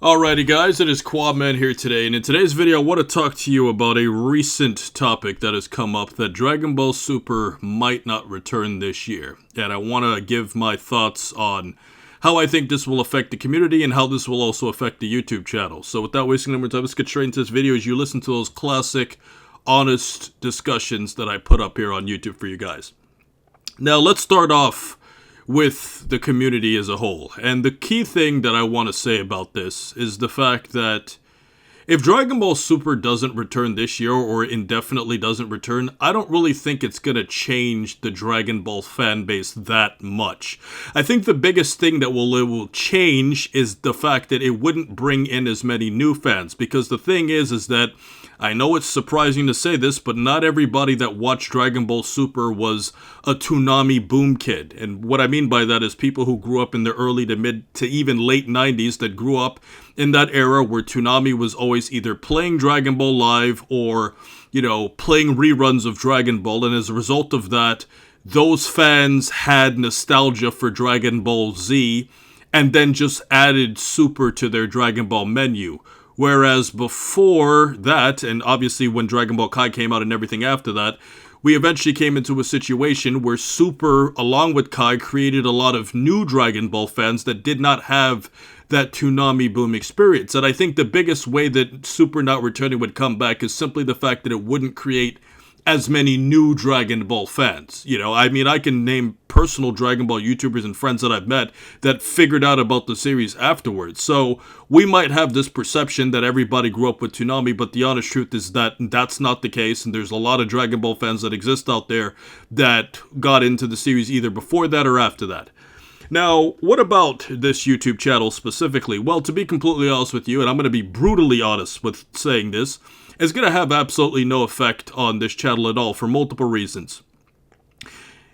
Alrighty guys, it is Qaaman here today, and in today's video I want to talk to you about a recent topic that has come up, that Dragon Ball Super might not return this year. And I want to give my thoughts on how I think this will affect the community and how this will also affect the YouTube channel. So without wasting any more time, let's get straight into this video as you listen to those classic, honest discussions that I put up here on YouTube for you guys. Now let's start off with the community as a whole. And the key thing that I want to say about this is the fact that if Dragon Ball Super doesn't return this year or indefinitely doesn't return, I don't really think it's going to change the Dragon Ball fan base that much. I think the biggest thing that will change is the fact that it wouldn't bring in as many new fans, because the thing is that I know it's surprising to say this, but not everybody that watched Dragon Ball Super was a Toonami boom kid. And what I mean by that is people who grew up in the early to mid to even late 90s that grew up in that era where Toonami was always either playing Dragon Ball Live or, playing reruns of Dragon Ball. And as a result of that, those fans had nostalgia for Dragon Ball Z and then just added Super to their Dragon Ball menu. Whereas before that, and obviously when Dragon Ball Kai came out and everything after that, we eventually came into a situation where Super, along with Kai, created a lot of new Dragon Ball fans that did not have that Toonami boom experience. And I think the biggest way that Super not returning would come back is simply the fact that it wouldn't create as many new Dragon Ball fans. I can name personal Dragon Ball YouTubers and friends that I've met that figured out about the series afterwards. So we might have this perception that everybody grew up with Toonami, but the honest truth is that that's not the case, and there's a lot of Dragon Ball fans that exist out there that got into the series either before that or after that. Now, what about this YouTube channel specifically? Well, to be completely honest with you, and I'm going to be brutally honest with saying this, it's going to have absolutely no effect on this channel at all for multiple reasons.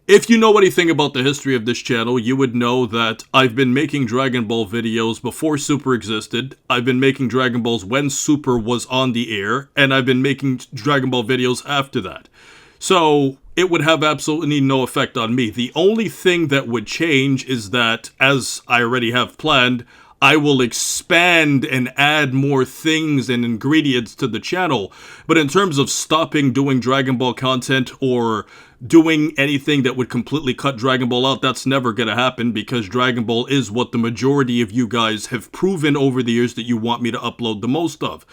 If you know anything about the history of this channel, you would know that I've been making Dragon Ball videos before Super existed, I've been making Dragon Balls when Super was on the air, and I've been making Dragon Ball videos after that. So it would have absolutely no effect on me. The only thing that would change is that, as I already have planned, I will expand and add more things and ingredients to the channel. But in terms of stopping doing Dragon Ball content or doing anything that would completely cut Dragon Ball out, that's never going to happen, because Dragon Ball is what the majority of you guys have proven over the years that you want me to upload the most of.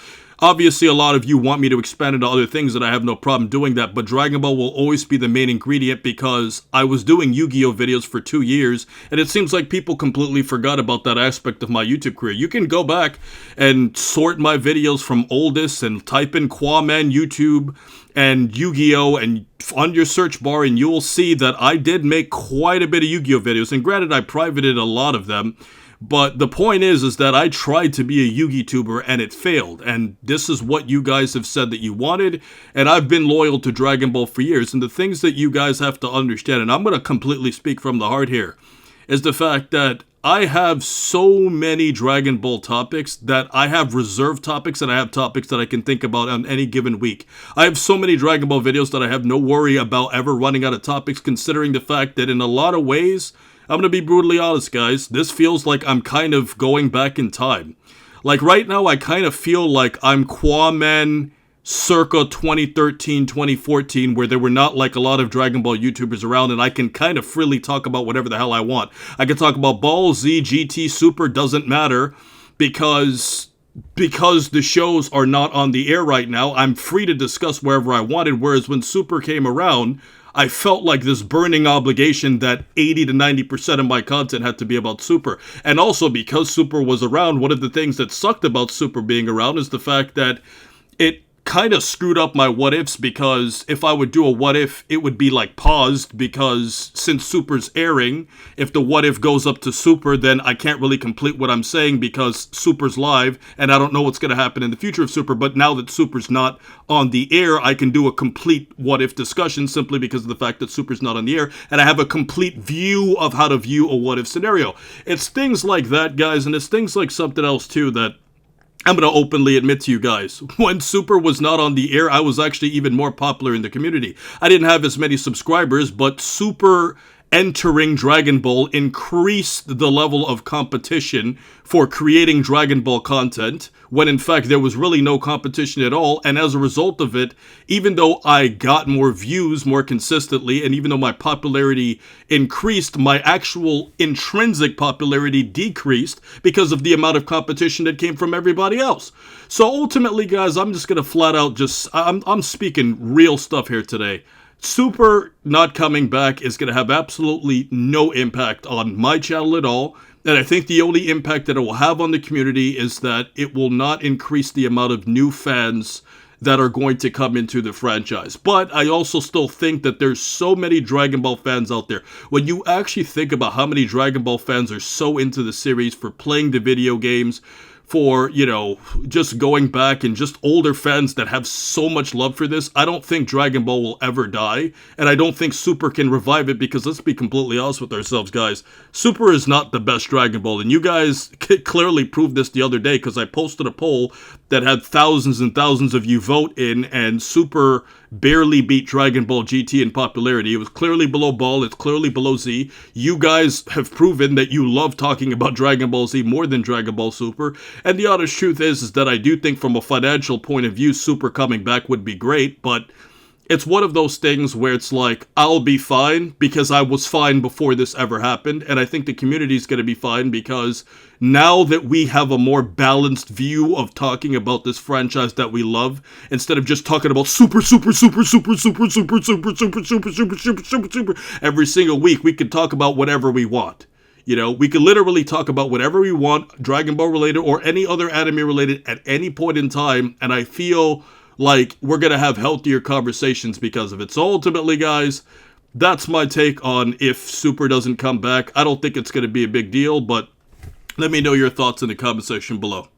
Obviously, a lot of you want me to expand into other things, and I have no problem doing that, but Dragon Ball will always be the main ingredient because I was doing Yu-Gi-Oh! Videos for 2 years, and it seems like people completely forgot about that aspect of my YouTube career. You can go back and sort my videos from oldest and type in Qaaman YouTube and Yu-Gi-Oh! And on your search bar, and you will see that I did make quite a bit of Yu-Gi-Oh! Videos, and granted, I privated a lot of them. But the point is that I tried to be a Yu-Gi-Tuber and it failed. And this is what you guys have said that you wanted. And I've been loyal to Dragon Ball for years. And the things that you guys have to understand, and I'm going to completely speak from the heart here, is the fact that I have so many Dragon Ball topics that I have reserved topics, and I have topics that I can think about on any given week. I have so many Dragon Ball videos that I have no worry about ever running out of topics, considering the fact that in a lot of ways, I'm going to be brutally honest, guys, this feels like I'm kind of going back in time. Like right now, I kind of feel like I'm Qaaman circa 2013, 2014, where there were not like a lot of Dragon Ball YouTubers around, and I can kind of freely talk about whatever the hell I want. I can talk about Ball, Z, GT, Super, doesn't matter, because the shows are not on the air right now. I'm free to discuss wherever I wanted, whereas when Super came around, I felt like this burning obligation that 80 to 90% of my content had to be about Super. And also, because Super was around, one of the things that sucked about Super being around is the fact that it kind of screwed up my what ifs, because if I would do a what if, it would be like paused, because since Super's airing, if the what if goes up to Super, then I can't really complete what I'm saying because Super's live and I don't know what's going to happen in the future of Super. But now that Super's not on the air, I can do a complete what if discussion simply because of the fact that Super's not on the air, and I have a complete view of how to view a what if scenario. It's things like that, guys, and it's things like something else too that I'm going to openly admit to you guys, when Super was not on the air, I was actually even more popular in the community. I didn't have as many subscribers, but Super entering Dragon Ball increased the level of competition for creating Dragon Ball content, when in fact there was really no competition at all. And as a result of it, even though I got more views more consistently, and even though my popularity increased, my actual intrinsic popularity decreased because of the amount of competition that came from everybody else. So ultimately, guys, I'm just gonna flat out I'm speaking real stuff here today. Super not coming back is going to have absolutely no impact on my channel at all. And I think the only impact that it will have on the community is that it will not increase the amount of new fans that are going to come into the franchise. But I also still think that there's so many Dragon Ball fans out there. When you actually think about how many Dragon Ball fans are so into the series, for playing the video games, for, you know, just going back, and just older fans that have so much love for this, I don't think Dragon Ball will ever die, and I don't think Super can revive it, because let's be completely honest with ourselves, guys. Super is not the best Dragon Ball, and you guys clearly proved this the other day, because I posted a poll that had thousands and thousands of you vote in, and Super barely beat Dragon Ball GT in popularity. It was clearly below Ball, it's clearly below Z. You guys have proven that you love talking about Dragon Ball Z more than Dragon Ball Super. And the honest truth is that I do think from a financial point of view, Super coming back would be great, but it's one of those things where it's like, I'll be fine because I was fine before this ever happened, and I think the community's going to be fine because now that we have a more balanced view of talking about this franchise that we love, instead of just talking about super every single week, we can talk about whatever we want. You know, we could literally talk about whatever we want, Dragon Ball related or any other anime related at any point in time, and I feel like we're going to have healthier conversations because of it. So ultimately, guys, that's my take on if Super doesn't come back. I don't think it's going to be a big deal, but let me know your thoughts in the comment section below.